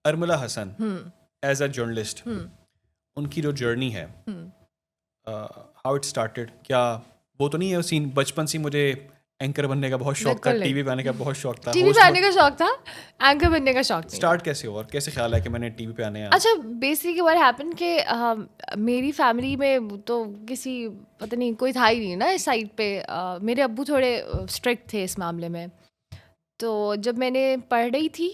ارملہ Hasan as a journalist, ان کی جو journey ہے، ہاؤ اٹ اسٹارٹیڈ، کیا وہ تو نہیں ہے سین بچپن سے مجھے اینکر بننے کا بہت شوق تھا، ٹی وی پہ آنے کا بہت شوق تھا، ٹی وی پہ آنے کا شوق تھا، اینکر بننے کا شوق نہیں. اسٹارٹ کیسے ہوا اور کیسے خیال ہے کہ میں نے ٹی وی پہ آنے؟ اچھا بیسکلی واٹ ہیپن کہ میری فیملی میں تو کسی پتہ نہیں کوئی تھا ہی نہیں نا اس سائڈ پہ. میرے ابو تھوڑے اسٹرکٹ تھے اس معاملے میں. تو جب میں نے پڑھ رہی تھی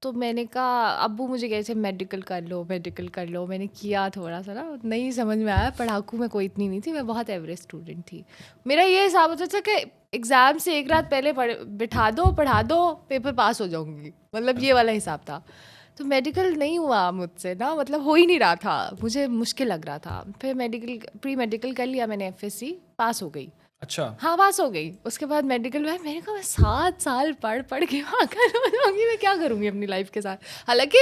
تو میں نے کہا ابو مجھے کیسے میڈیکل کر لو میڈیکل کر لو. میں نے کیا تھوڑا سا نا، نہیں سمجھ میں آیا. پڑھاکو میں کوئی اتنی نہیں تھی، میں بہت ایوریج اسٹوڈنٹ تھی. میرا یہ حساب ہوتا تھا کہ ایگزام سے ایک رات پہلے بٹھا دو، پڑھا دو، پیپر پاس ہو جاؤں گی، مطلب یہ والا حساب تھا. تو میڈیکل نہیں ہوا مجھ سے نا، مطلب ہو ہی نہیں رہا تھا، مجھے مشکل لگ رہا تھا. پھر میڈیکل پری میڈیکل کر لیا میں نے، FSC پاس ہو گئی. اچھا ہاں پاس ہو گئی. اس کے بعد میڈیکل میں میں نے کہا میں 7 سال پڑھ کے وہاں کروں گی، میں کیا کروں گی اپنی لائف کے ساتھ. حالانکہ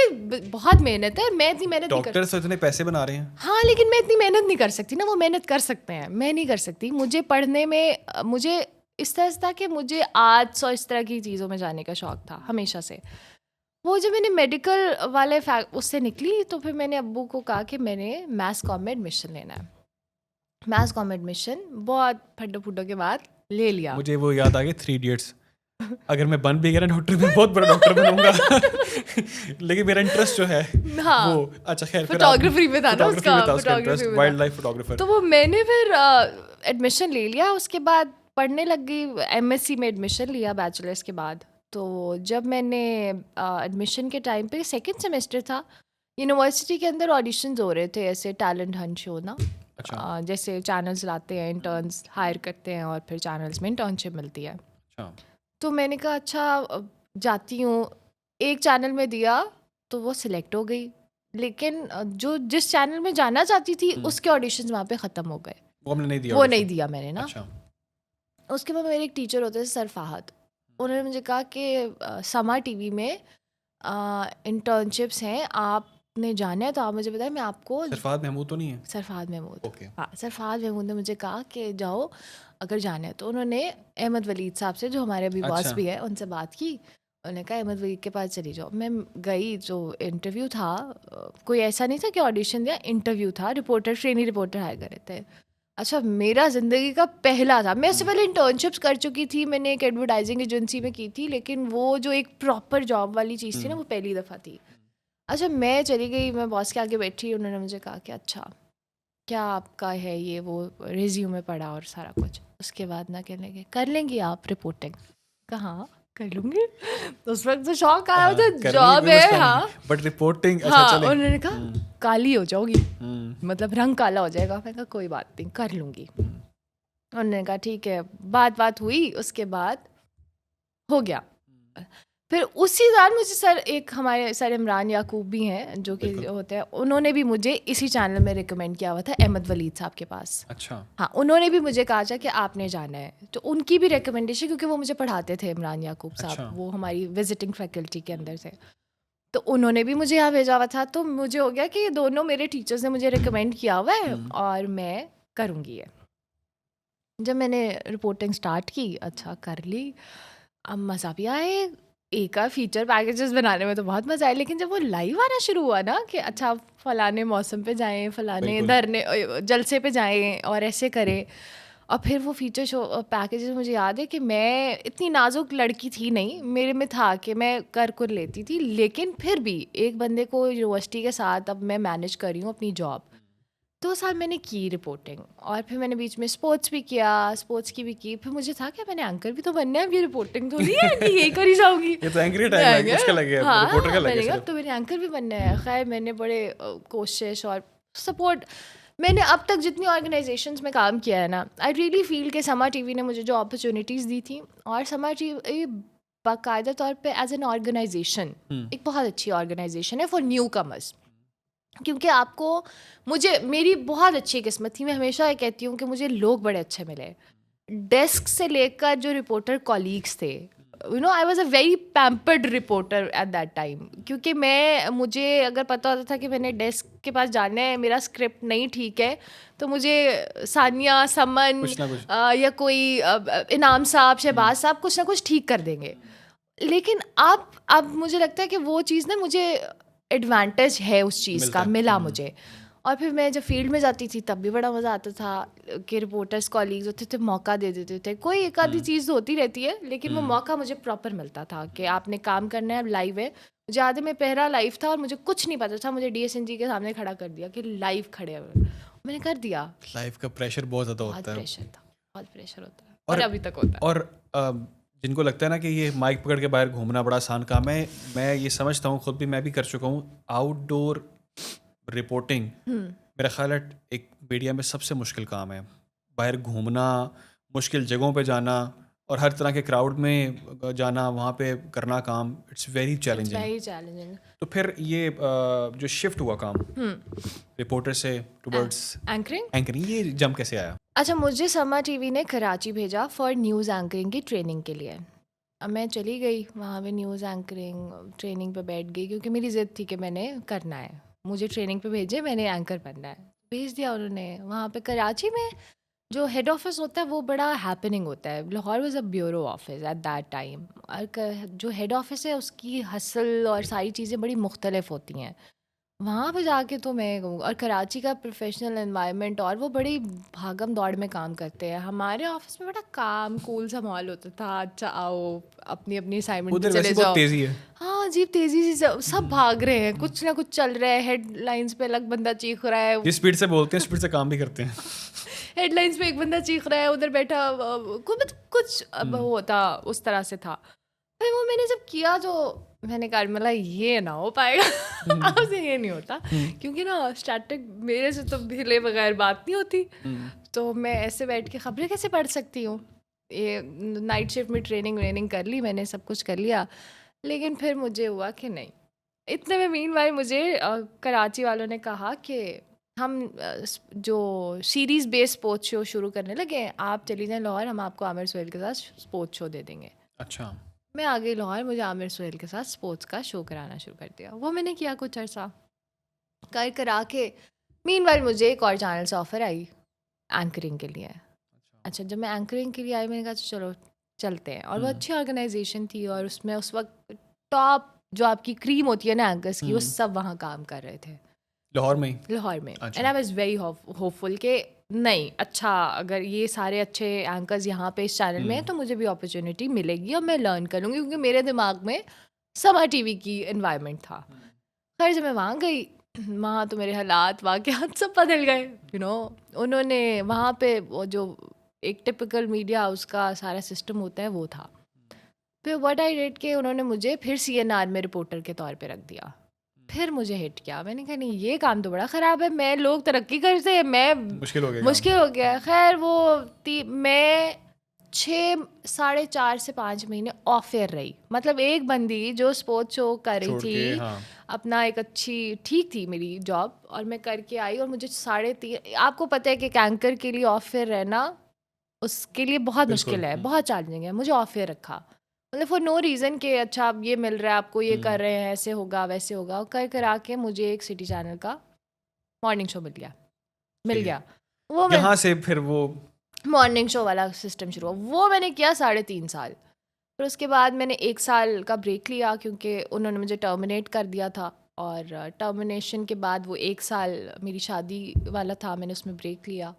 بہت محنت ہے، میں اتنی محنت نہیں کر ڈاکٹر سے اتنے پیسے بنا رہے ہیں. ہاں لیکن میں اتنی محنت نہیں کر سکتی نا، وہ محنت کر سکتے ہیں، میں نہیں کر سکتی. مجھے پڑھنے میں مجھے اس طرح سے تھا کہ مجھے آرٹس اور اس طرح کی چیزوں میں جانے کا شوق تھا ہمیشہ سے. وہ جب میں نے میڈیکل والے اس سے نکلی تو پھر میں نے ابو کو کہا کہ میں نے میتھس کام میں ایڈمیشن لینا ہے. میتھس کام میں ایڈمیشن بہت پھڈو پھڈو کے بعد لے لیا. مجھے وہ یاد آ گئی 3 ایڈیٹس. اگر میں بن بھی گیا نا ڈاکٹر، میں بہت بڑا ڈاکٹر بنوں گا، لیکن میرا انٹرسٹ جو ہے وہ اچھا خیر فوٹوگرافی میں تھا نا اس کا، وائلڈ لائف فوٹوگرافر. تو وہ میں نے پھر ایڈمیشن لے لیا. اس کے بعد پڑھنے لگ گئی. MSc میں ایڈمیشن لیا بیچلرس کے بعد. تو جب میں نے ایڈمیشن کے ٹائم پہ 2nd سیمسٹر تھا، یونیورسٹی کے اندر آڈیشنز ہو رہے تھے ایسے ٹیلنٹ ہنٹ شو نا، جیسے چینلز لاتے ہیں، انٹرنس ہائر کرتے ہیں اور پھر چینلز میں انٹرنشپ ملتی ہے. تو میں نے کہا اچھا جاتی ہوں. ایک چینل میں دیا تو وہ سلیکٹ ہو گئی، لیکن جس چینل میں جانا چاہتی تھی اس کے آڈیشنز وہاں پہ ختم ہو گئے، وہ نہیں دیا میں نے نا. اس کے بعد میرے ایک ٹیچر ہوتے تھے سر فہد، انہوں نے مجھے کہا کہ سما ٹی وی میں انٹرنشپس ہیں، آپ نے جانا ہے تو آپ مجھے بتائیں، میں آپ کو. سرفراز محمود تو نہیں ہے؟ سرفراز محمود، ہاں سرفراز محمود نے مجھے کہا کہ جاؤ اگر جانا ہے تو. انہوں نے احمد ولید صاحب سے جو ہمارے ابھی باس بھی ہیں ان سے بات کی. انہوں نے کہا احمد ولید کے پاس چلی جاؤ. میں گئی. جو انٹرویو تھا کوئی ایسا نہیں تھا کہ آڈیشن دیا، انٹرویو تھا. رپورٹر ٹرینی رپورٹر ہائر کرے تھے. اچھا میرا زندگی کا پہلا تھا. میں اس سے پہلے انٹرنشپس کر چکی تھی، میں نے ایک ایڈورٹائزنگ ایجنسی میں کی تھی، لیکن وہ جو ایک پراپر جاب والی چیز تھی نا وہ پہلی دفعہ تھی. اچھا میں چلی گئی، میں باس کے آگے بیٹھی. انہوں نے مجھے کہا کہ اچھا کیا آپ کا ہے یہ وہ ریزیوم میں پڑھا اور سارا کچھ. اس کے بعد نہ کہنے لگے کر لیں گی آپ رپورٹنگ. کہاں کر لوں گی. اس وقت تو شوق آیا ہوتا جاب ہے. ہاں بٹ رپورٹنگ. ہاں انہوں نے کہا کالی ہو جاؤ گی، مطلب رنگ کالا ہو جائے گا. میں کہا کوئی بات نہیں کر لوں گی. انہوں نے کہا ٹھیک ہے. بات ہوئی، اس کے بعد ہو گیا. پھر اسی دوران مجھے سر ایک ہمارے سر عمران یعقوب بھی ہیں جو کہ ہوتے ہیں، انہوں نے بھی مجھے اسی چینل میں ریکمینڈ کیا ہوا تھا احمد ولید صاحب کے پاس. اچھا ہاں انہوں نے بھی مجھے کہا تھا کہ آپ نے جانا ہے. تو ان کی بھی ریکمنڈیشن، کیونکہ وہ مجھے پڑھاتے تھے عمران یعقوب صاحب، وہ ہماری وزٹنگ فیکلٹی کے اندر تھے، تو انہوں نے بھی مجھے یہاں بھیجا ہوا تھا. تو مجھے ہو گیا کہ یہ دونوں میرے ٹیچرز نے مجھے ریکمینڈ کیا ہوا ہے اور میں کروں گی. جب میں نے رپورٹنگ اسٹارٹ کی، اچھا کر لی. اب مزہ بھی آئے، ایک فیچر پیکیجز بنانے میں تو بہت مزہ آیا. لیکن جب وہ لائیو آنا شروع ہوا نا کہ اچھا فلانے موسم پہ جائیں، فلانے دھرنے جلسے پہ جائیں اور ایسے کریں، اور پھر وہ فیچر شو پیکیجز. مجھے یاد ہے کہ میں اتنی نازک لڑکی تھی نہیں، میرے میں تھا کہ میں کر لیتی تھی، لیکن پھر بھی ایک بندے کو یونیورسٹی کے ساتھ اب میں مینیج کر رہی ہوں اپنی جاب. 2 سال میں نے کی رپورٹنگ، اور پھر میں نے بیچ میں اسپورٹس بھی کیا، اسپورٹس کی بھی کی. پھر مجھے تھا کہ میں نے اینکر بھی تو بننا ہے، اب یہ رپورٹنگ تو نہیں ہے کہ یہی کری جاؤں گی. یہ تو اینکر ٹائم ہے، اس کا لگے ہاں رپورٹر کا میں نے لگے. کہا تو میں نے اینکر بھی بننا ہے. خیر میں نے بڑے کوشش اور سپورٹ، میں نے اب تک جتنی آرگنائزیشنس میں کام کیا ہے نا، آئی ریئلی فیل کہ سما ٹی وی نے مجھے جو اپرچونیٹیز دی تھیں، اور سما ٹی وی باقاعدہ طور پہ ایز این آرگنائزیشن ایک بہت اچھی آرگنائزیشن ہے فار نیو کمرز. کیونکہ آپ کو، مجھے میری بہت اچھی قسمت تھی. میں ہمیشہ یہ کہتی ہوں کہ مجھے لوگ بڑے اچھے ملے، ڈیسک سے لے کر جو رپورٹر کولیگس تھے. I was a very pampered reporter at that time. کیونکہ مجھے اگر پتہ ہوتا تھا کہ میں نے ڈیسک کے پاس جانا ہے، میرا اسکرپٹ نہیں ٹھیک ہے، تو مجھے ثانیہ، سمن یا کوئی انعام صاحب، شہباز صاحب کچھ نہ کچھ ٹھیک کر دیں گے. لیکن اب مجھے لگتا ہے کہ وہ چیز نا مجھے ایڈوانٹیج ہے اس چیز کا ملا مجھے. اور پھر میں جب فیلڈ میں جاتی تھی تب بھی بڑا مزہ آتا تھا کہ رپورٹرس کالیگز ہوتے تھے, موقع دے دیتے تھے. کوئی ایک آدھی چیز ہوتی رہتی ہے لیکن وہ موقع مجھے پراپر ملتا تھا کہ آپ نے کام کرنا ہے, لائیو ہے. مجھے یاد ہے میں پہلا لائیو تھا اور مجھے کچھ نہیں پتا تھا, مجھے ڈی ایس این جی کے سامنے کھڑا کر دیا کہ لائیو کھڑے ہوئے, میں نے کر دیا. لائف کا پریشر بہت زیادہ ہوتا ہے. پریشر تھا, بہت پریشر ہوتا ہے اور ابھی تک ہوتا ہے. اور جن کو لگتا ہے نا کہ یہ مائک پکڑ کے باہر گھومنا بڑا آسان کام ہے, میں یہ سمجھتا ہوں, خود بھی میں بھی کر چکا ہوں. آؤٹ ڈور رپورٹنگ میرا خیال ہے ایک میڈیا میں سب سے مشکل کام ہے. باہر گھومنا, مشکل جگہوں پہ جانا اور ہر طرح کے کراؤڈ میں جانا, وہاں پہ کرنا کام, اٹس ویری چیلنجنگ. تو پھر یہ جو شفٹ ہوا کام رپورٹر سے ٹورڈز اینکرنگ, یہ جمپ کیسے آیا؟ اچھا, مجھے سما ٹی وی نے کراچی بھیجا فار نیوز اینکرنگ کی ٹریننگ کے لیے. اب میں چلی گئی وہاں پہ نیوز اینکرنگ ٹریننگ پہ بیٹھ گئی کیونکہ میری ضد تھی کہ میں نے کرنا ہے, مجھے ٹریننگ پہ بھیجے, میں نے اینکر بننا ہے. بھیج دیا انہوں نے. وہاں پہ کراچی میں جو ہیڈ آفس ہوتا ہے وہ بڑا ہیپننگ ہوتا ہے. Lahore was a bureau office at that time, اور جو ہیڈ آفس ہے اس کی ہسل اور ساری چیزیں بڑی مختلف ہوتی ہیں. وہاں پہ جا کے تو میں اور کراچی کا پروفیشنل انوائرمنٹ, اور وہ بڑی بھاگم دوڑ میں کام کرتے ہیں. ہمارے آفس میں بڑا کام کول سا ماحول ہوتا تھا. اچھا آؤ اپنی اسائنمنٹ پہ چلے جاؤ. ہاں عجیب تیزی سے سب بھاگ رہے ہیں, کچھ نہ کچھ چل رہا ہے. ہیڈ لائنس پہ الگ بندہ چیخ رہا ہے, جس اسپیڈ سے بولتے ہیں اسپیڈ سے کام بھی کرتے ہیں. ہیڈ لائنس پہ ایک بندہ چیخ رہا ہے, ادھر بیٹھا کچھ ہوتا اس طرح سے تھا. پھر وہ میں نے جب کیا تو میں نے کہا مطلب یہ نہ ہو پائے گا, آپ سے یہ نہیں ہوتا, کیونکہ نا اسٹیٹک میرے سے تو ہلے بغیر بات نہیں ہوتی. تو میں ایسے بیٹھ کے خبریں کیسے پڑھ سکتی ہوں. یہ نائٹ شفٹ میں ٹریننگ کر لی میں نے, سب کچھ کر لیا, لیکن پھر مجھے ہوا کہ نہیں. اتنے میں مین وائل مجھے کراچی والوں نے کہا کہ ہم جو سیریز بیس اسپورٹس شو شروع کرنے لگے, آپ چلی جائیں لاہور, ہم آپ کو عامر سہیل کے ساتھ اسپورٹس شو دے دیں گے. اچھا. میں آ گئی لاہور, مجھے عامر سہیل کے ساتھ اسپورٹس کا شو کرانا شروع کر دیا. وہ میں نے کیا کچھ عرصہ کرا کے. مین وائل مجھے ایک اور چینل سے آفر آئی اینکرنگ کے لیے. اچھا, جب میں اینکرنگ کے لیے آئی میں نے کہا چلو چلتے ہیں. اور وہ اچھی آرگنائزیشن تھی, اور اس میں اس وقت ٹاپ جو آپ کی کریم ہوتی ہے نا اینکرس کی, وہ سب وہاں کام کر رہے تھے لاہور میں. And I was very hopeful کہ نہیں اچھا, اگر یہ سارے اچھے اینکرز یہاں پہ اس چینل میں ہیں تو مجھے بھی اپرچونیٹی ملے گی اور میں لرن کروں گی, کیونکہ میرے دماغ میں سما ٹی وی کی انوائرمنٹ تھا. خیر جب میں وہاں گئی, وہاں تو میرے حالات واقعات سب بدل گئے. انہوں نے وہاں پہ وہ جو ایک ٹپکل میڈیا ہاؤس کا سارا سسٹم ہوتا ہے وہ تھا. پھر واٹ آئی ڈیڈ کہ انہوں نے مجھے پھر سی این آر میں رپورٹر کے طور پہ رکھ دیا. پھر مجھے ہٹ کیا, میں نے کہا نہیں یہ کام تو بڑا خراب ہے, میں لوگ ترقی کرتے ہیں, میں مشکل ہو گیا. خیر وہ میں 4.5 سے 5 مہینے آف ایئر رہی. مطلب ایک بندی جو اسپورٹس شو کر رہی تھی اپنا, ایک اچھی ٹھیک تھی میری جاب, اور میں کر کے آئی, اور مجھے 3.5, آپ کو پتہ ہے کہ اینکر کے لیے آف ایئر رہنا اس کے لیے بہت مشکل ہے, بہت چیلنجنگ ہے. مجھے آف ایئر رکھا مطلب فور نو ریزن کہ اچھا اب یہ مل رہا ہے آپ کو, یہ کر رہے ہیں, ایسے ہوگا ویسے ہوگا. کرا کے مجھے ایک سٹی چینل کا مارننگ شو مل گیا. وہ یہاں سے پھر وہ مارننگ شو والا سسٹم شروع ہوا. وہ میں نے کیا 3.5 سال. پھر اس کے بعد میں نے 1 سال کا بریک لیا کیونکہ انہوں نے مجھے ٹرمینیٹ کر دیا تھا, اور ٹرمینیشن کے بعد وہ 1 سال میری شادی والا تھا, میں نے اس میں بریک لیا.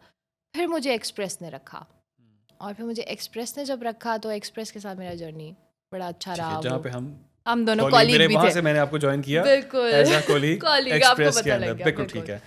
پھر مجھے ایکسپریس نے رکھا, اور پھر مجھے ایکسپریس نے جب رکھا تو ایکسپریس کے ساتھ میرا جرنی بڑا اچھا رہا. جہاں پہ ہم دونوں کالیگ بھی تھے. میں نے آپ کو جوائن کیا بالکل ایز اے کالیگ ایکسپریس کے اندر. بالکل ٹھیک ہے.